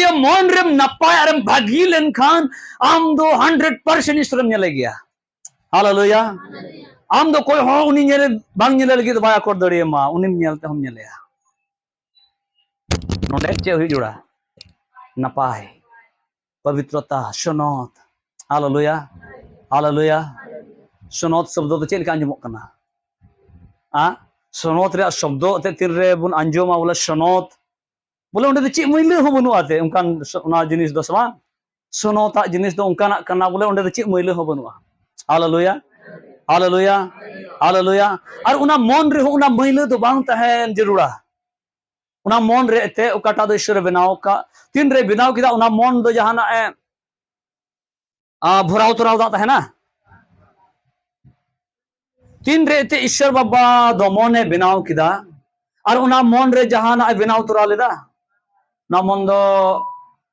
जुदियो मन रेम नपाय आरम भागी लेनखान आम दो 100% ईश्वरम नेले गया हालेलुया आम दो कोई हो उनी नेले बांग नेले लगी बाय अकोर दड़िए मा उनी नेलते हम नेले नोडे चे हुई जुड़ा नपाय पवित्रता सनोत हालेलुया हालेलुया सनोत शब्द तो चेल का अंजमोक कना सनोत रे शब्द ते तीन रे बुन अंजमा बोले सनोत बोले उन्हें चे मैले हो बनु आते उनकान उना जिनिस दो समा सनोता जिनिस दो उनकाना कना बोले उन्हें चे मैले हो बनुआ हालेलुया हालेलुया हालेलुया और उना मन रे उना मैले दो बांग तहन जरूरा उना मन रे ते उकाटा दो ईश्वर बनाओ का तीन रे बनाओ किदा उना मन दो जहाना ए भराव तोराव दा तहना तीन रे ते ईश्वर बाबा दो मने बनाओ किदा और उना मन रे जहाना बनाओ तोरा लेदा ना मन दो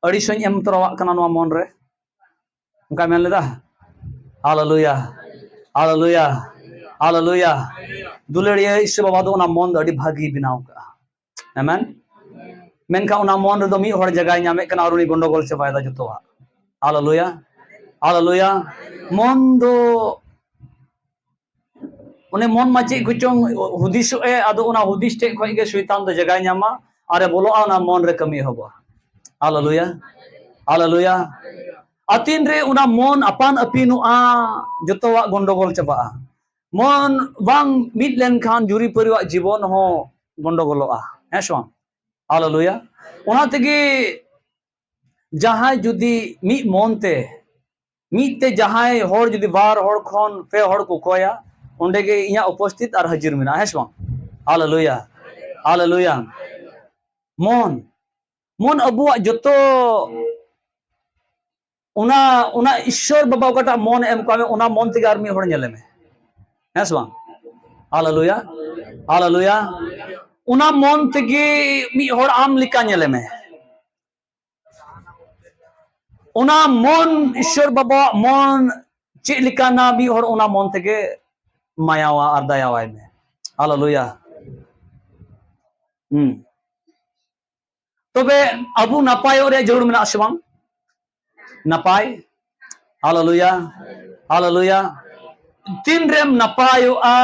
अड़ीसों एम तोरावा कना नवा मन रे उनका मेन लेदा हालेलुया हालेलुया हालेलुया दुलड़िया ईश्वर बाबा दो उना मन दो अड़ी भागी बनाओ का आमेन मेनका उना मन रे दो मी हर जगह न्यामे कना और उनी गंडगोल से फायदा जतोवा हालेलुया हालेलुया मन दो उन्हें मन माचे कुचों हुदिस ए आदो उना हुदिस टे खोई के शैतान दो जगह न्यामा अरे बोलो उना मन रे कमी होबा हालेलुया हालेलुया अतीन रे उना मन अपान अपिनु जतोवा गंडगोल चबा मन बांग मिट लेन खान जुरी परिवा जीवन हो गंडगोलआ हेसो हालेलुया उना तेगे जहां जुदी मी मनते मीते जहां होर जुदी बार होर खन पे होर को कोया उंडे के इया उपस्थित और हाजिर मेना हेसो हालेलुया हालेलुया मन मन अबुआ जतो उना उना ईश्वर बाबा कटा मन एम का उना मन तेगे आर मी होर नेले में हेसो हालेलुया हालेलुया उना मन तेगे मी होर आम लिका नेले में उना मन ईश्वर बाबा मन चे लिकाना भी और उना मन तेगे मायावा और दयावा में हालेलुया तबे अबु नपाय रे जरूर मेना आसबां नपाय हालेलुया हालेलुया तीन रेम नपायोआ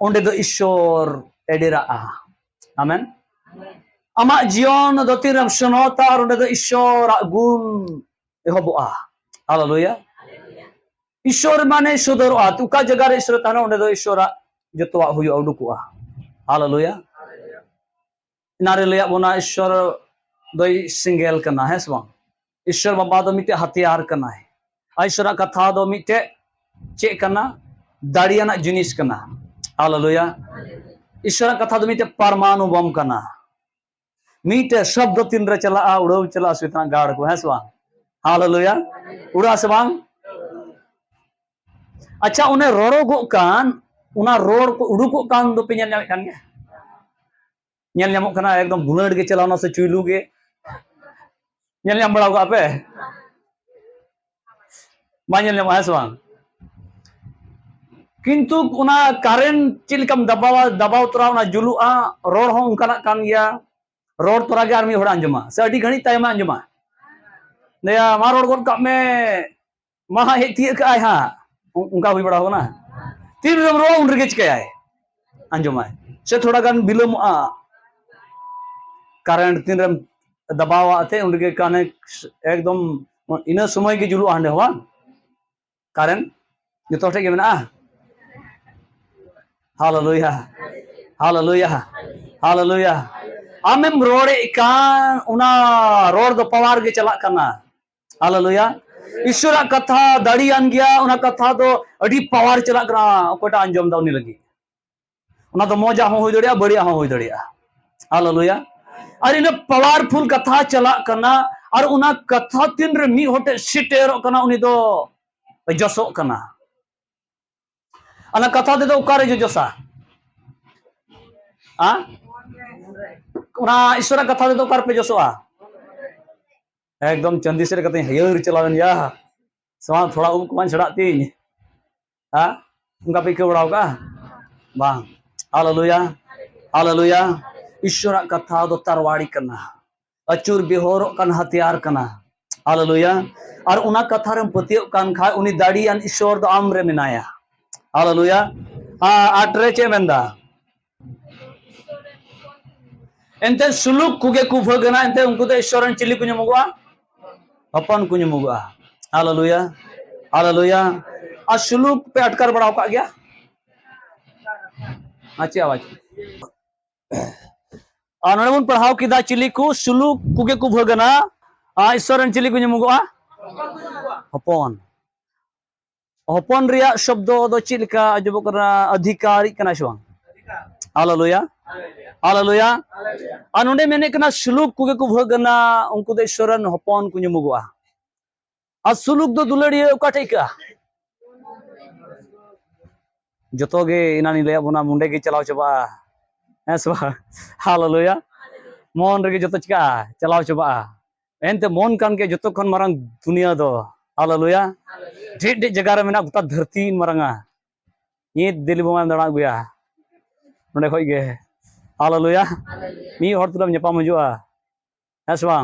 ओंडे दो ईश्वर एडेरा आमेन आमा जीवन दो तीन रेम सनोता और ओंडे दो ईश्वर गुण एहबोआ हालेलुया ईश्वर माने सुदरआ तुका जगह रे ईश्वर ताना ओंडे दो ईश्वर जतवा हुयो उडुकुआ हालेलुया नारे लया बोना ईश्वर दो सिंगल कना है सवा ईश्वर बाबा दो मिटे हथियार कना है ईश्वर कथा दो मिटे चे कना दाड़ियाना जिनिस कना हालेलुया ईश्वर कथा दो मिटे परमाणु बम कना मीटे शब्द तीन रे चला उड़ो चला सुतना गाड़ को है सवा हालेलुया उड़ा सवांग अच्छा उन्हें रोरो गो कान उना रोड को उडुको कान दो पे नेल कान गया नेल न्यामो कना एकदम बुलड़ के चलावना से चुइलू गे नेल न्याम बड़ा पे मा नेल न्याम है सवांग किंतु उना करेंट चिलकम दबाव दबाव तोरा उना जुलुआ रोड हो उनकाना कान गया रोड तोरा के आर्मी होड़ा अंजमा से अडी घणी तायमा अंजमा नया मा रोड गोद का में मा हे तिय का आय हा उनका हुई बड़ा हो ना तीन रम रो उन रिगेच के आए अंजमा से थोड़ा गान बिलम करंट तीन रम दबाव आते उनके काने एकदम इन समय के जुलु आंडे हुआ करंट जो तो के मेना हालेलुया हालेलुया हालेलुया आमेम रोड़े कान उना रोड दो पवार के चला करना हालेलुया ईश्वर कथा दाड़ियान गया उना कथा दो अड़ी पवार चला करा ओकोटा अंजम दा उनी लगी उना तो मजा हो दड़िया बढ़िया हो दड़िया हालेलुया और इन पावरफुल कथा चला करना और उना कथा तीन रे मी होटे सिटेरो करना उनी दो जसो करना अना कथा दे दो उकारे जो जसा उना ईश्वर कथा दे दो उकार पे जसोआ एकदम चंदी से कहते हयर चलावन या सवा थोड़ा उमकुमान छड़ा तीन उनका पे क्यों बढ़ाओ का बांग हालेलुया हालेलुया ईश्वर कथा दो तरवाड़ी करना अचूर बिहोर कान हथियार कना हालेलुया और उना कथा रे पतियो कान खा उनी दाड़ियान ईश्वर दो आम रे मेनाया हालेलुया आटरे चे मेंदा एंते सुलुक कुगे कुभगना एंते उनको तो ईश्वरन चिली कुछ मुगवा अपन कुछ मुगवा हालेलुया हालेलुया आ सुलुक पे अटकर बड़ा का गया अच्छी आवाज नोन पढ़ाव किदा चिली को सुलुक कुगे कुभगना ईश्वरन चिली कुछ मुगवा अपन अपन रिया शब्द दो चिलका अजब करना अधिकारी कना शवांग हालेलुया हालेलुया अनुने मेने कना सुलुक कुगे कुभगना उनको दे ईश्वरन हपन कुछ मुगवा आ सुलुक दो दुलड़िए उका ठेका जोतोगे इनानी ले बना मुंडे के चलाव चबा ऐसा हालेलुया मन रे जोतो चिका चलाव चबा एनते मन कान के जोतो खन मारंग दुनिया दो हालेलुया ढेर ढेर जगह रे मेना गोटा धरती मारंगा ये दिल्ली बमा दड़ा गुया नोडे खय गे हालेलुया मी हर तुलम नेपाम हजुआ ऐसा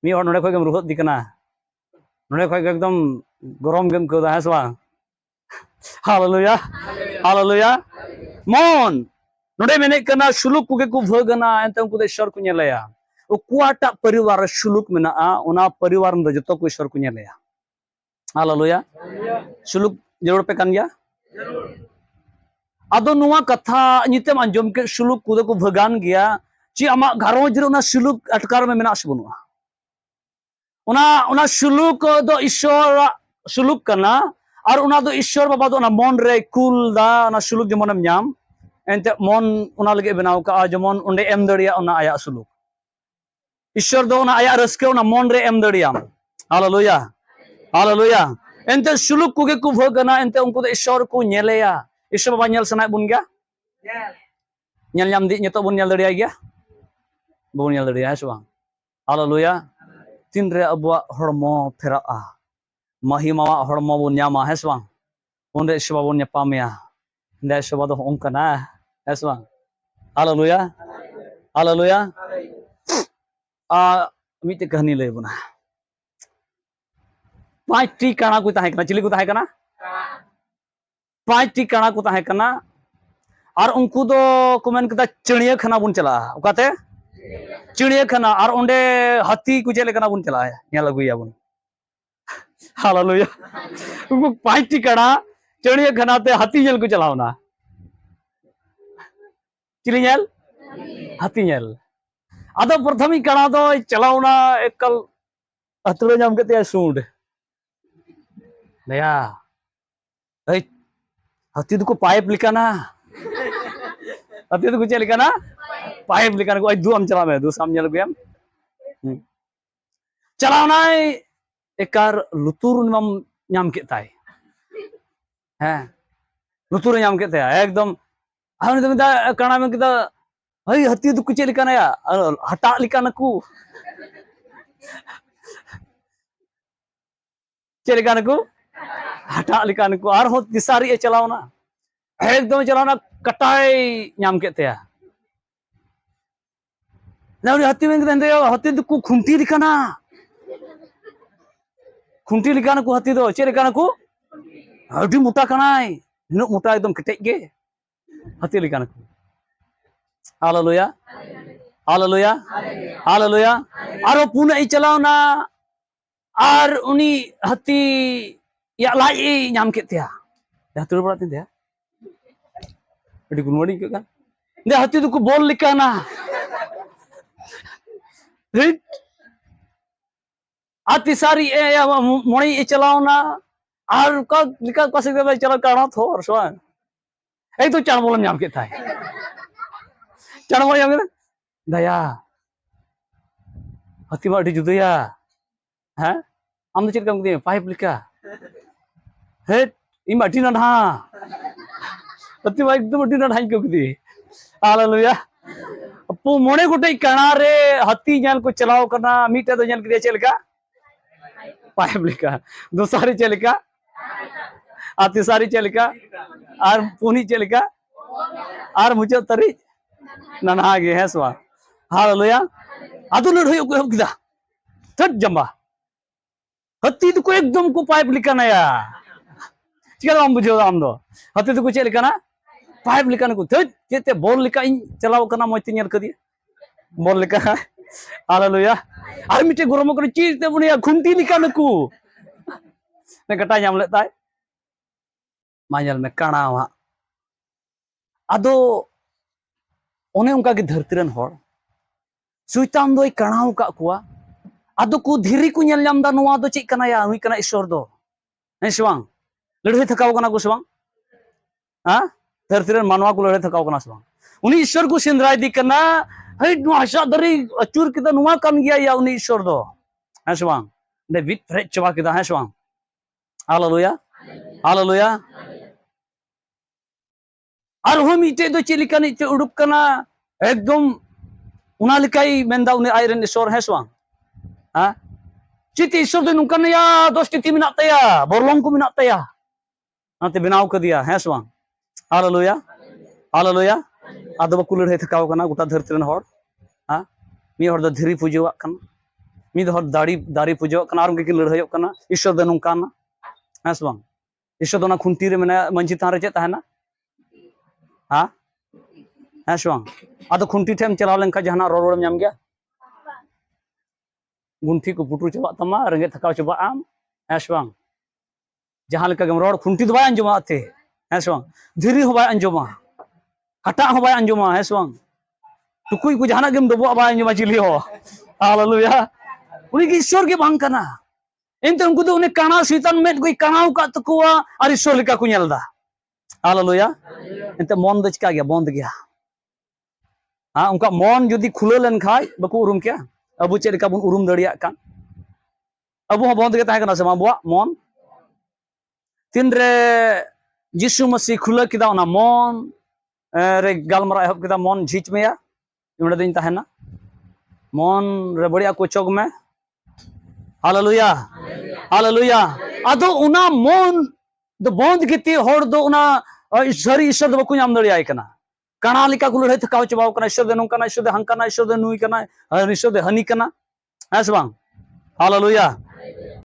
मी हर नोडे खय गेम रुहत दिकना नोडे खय एकदम गरम गेम को दा ऐसा हालेलुया हालेलुया मन नोडे मेने कना सुलुक कुगे कु भगना एंते उनको दे ईश्वर को नेलया उकुआटा परिवार सुलुक मेना उना परिवार दो जतो को ईश्वर को नेलया हालेलुया सुलुक जरूर पे कान गया आदो नुआ कथा नितेम अंजम के सुलुक कुदे को भगान गया ची आमा घरोज रे उना सुलुक अटकार में मेना सबनुआ उना सुलुक दो ईश्वर सुलुक कना और उना दो ईश्वर बाबा दो ना मन रे कुल दा ना सुलुक जमनम न्याम एंते मन उना लगे बनाव का जमन उंडे एम दड़िया उना आया सुलुक ईश्वर दो उना आया रस्के उना मन रे एम दड़ियाम हालेलुया हालेलुया एंते सुलुक कुगे कु भगना एंते उनको दो ईश्वर को नेलेया ईश्वर बाबा नेल सनाय बुन गया नेल ᱧᱟᱢ दी नितो बुन नेल दड़िया गया बुन नेल दड़िया है बांग हालेलुया तीन रे अबवा हड़मो फेराआ महिमा हड़मो बुन ᱧᱟᱢᱟ है बांग उनरे ईश्वर बाबा बुन ᱧᱟᱯᱟᱢया इंदा ईश्वर बाबा दो ओंकना है बांग हालेलुया हालेलुया मिटे कहानी लय बुना 5 टी काना को ताहे कना चिली को ताहे कना 5 टी काना को ताहे कना और उनको दो को मेन कदा चिड़िया खाना बुन चला उकाते चिड़िया खाना और उंडे हाथी को चले कना बुन चला है नेल अगुया बुन हालेलुया उनको 5 टी काना चिड़िया खाना ते हाथी नेल को चलावना चिली नेल हाथी नेल आदो प्रथम ही काना दो चलावना एकल अतरे नाम कते सूंड दया ए हाथी दुको पाइप लिखाना हाथी दुको चे लिखाना पाइप लिखाना को दु हम चला में दु सामने लगेम चलावना एकार लुतुर निमम नाम के ताई हैं लुतुर नाम के ताई एकदम हमने तो मिदा काना में किदा हई हाथी दुको चे लिखाना या हटा लिखाना को चे लिखाना को हटा लिकान को और हो दिसारी चलावना एकदम चलावना कटाई नाम केतेया नाउनी हाथी में दे हाथी को खुंटी लिखाना खुंटी लिखाना को हाथी दो चे लिखाना को अडी मोटा कनाय नु मोटा एकदम कटेज गे हाथी लिखाना को हालेलुया हालेलुया हालेलुया और पुने चलावना और उनी हाथी या लाई नाम के त्या या तुर बड़ा त्या अडी गुड मॉर्निंग का दे हाथी को बोल लिखाना आती सारी ए मोणी चलावना और का लिखा पासे दे चला काना थोर सो ए तो चाण बोल नाम के था चाण बोल नाम दया हाथी मा अडी जुदया हैं आम तो चेक काम दे पाइप लिखा हे इमा अडी ना हाथी मा एकदम अडी ना को दी हालेलुया अपू मोणे गोटे काना रे हाथी जान को चलाव करना मीटे तो जान के चेलका पाइप लिखा दूसरी चेलका तीसरी चेलका और पुनी चेलका और मुझे तरी नन्हा गे है स्वा हालेलुया आदो लड़ाई को एहब किदा थट जम्बा हत्ती तो को एकदम को पाइप लिकाना या चिका हम बुझो आम दो हत्ती तो को चेक लिकाना पाइप लिकाना को थट चेते बॉल लिका इन चलाव कना मज तिन कदी बॉल लिका हालेलुया आर मिटे गरम को चीज ते बुनिया खुंटी लिकाना को ने कटा जाम लेताय माजल में काणावा आदो ओने उनका के धरती रन होड़ सुइतान दोय काणाव का कुआ आदो को धीरी को नेल नाम दा नोआ दो चेक कना या हुई कना ईश्वर दो हे सवांग लड़ाई थकाव कना को सवांग हां धरती रन मानवा को लड़ाई थकाव कना सवांग उनी ईश्वर को सिंद्राय दी कना हे नोआ दरी अचूर किदा नोआ कान गया या उनी ईश्वर दो हे सवांग ने बिट फ्रेच चवा किदा हे सवांग हालेलुया हालेलुया और हम इटे दो चिलिकान इटे उडुक कना एकदम उना लिकाई मेंदा उनी आयरन ईश्वर है सवांग हां चित ईश्वर दो नुकन या दोस्ती मिना तया बोरलों को मिना तया नाते बनाव कर दिया है सवांग हालेलुया हालेलुया आदो बकु लड़ाई थकाव कना गोटा धरती रन होड़ हां मी होड़ दो धीरी पूजोवाक कना मी दो होड़ दाड़ी पूजोवाक कना और के लड़ाई कना ईश्वर दो नुकाना है सवांग ईश्वर दो ना खुंटी रे मेना मंजी तान रे चे ताहना हाँ है सवांग आदो खुंटी ठेम चलाव लेनखा जहाना रोड नाम गया गुंठी को पुटू चबा तमा रंगे थकाव चबा आम है सवांग जहां लेका गम रोड खुंटी दो बाय अंजमा थे है सवांग धीरी हो बाय अंजमा हटा हो बाय अंजमा है सवांग टुकुई को जहाना गम दबो बाय अंजमा चिली हो हालेलुया उनी की ईश्वर के बांग कना एंते उनको तो उन्हें काना शैतान में कोई कानाव का तकुआ और ईश्वर लेका को नेलदा हालेलुया एंते मन दो चिका गया बंद गया हाँ उनका मन जुदी खुले लेन खाय बको उरुम क्या अबु चेक का बुन उरुम दड़िया कान अबु हो बंद के ताहे कना से माबुआ मन तीन रे यीशु मसीह खुले किदा ओना मन रे गालमरा एहब किदा मन झिच मेया इमडे दिन ताहेना मन रे बड़िया को चोग में हालेलुया हालेलुया आदो उना मन दो बंद किती होड़ दो उना सरी ईश्वर दो बकु नाम दड़िया कना काना लिका को लड़ाई थकाव चबाव कना ईश्वर दे नोंकना ईश्वर दे हंकना ईश्वर दे नुई कना ईश्वर दे हनी कना है सबांग हालेलुया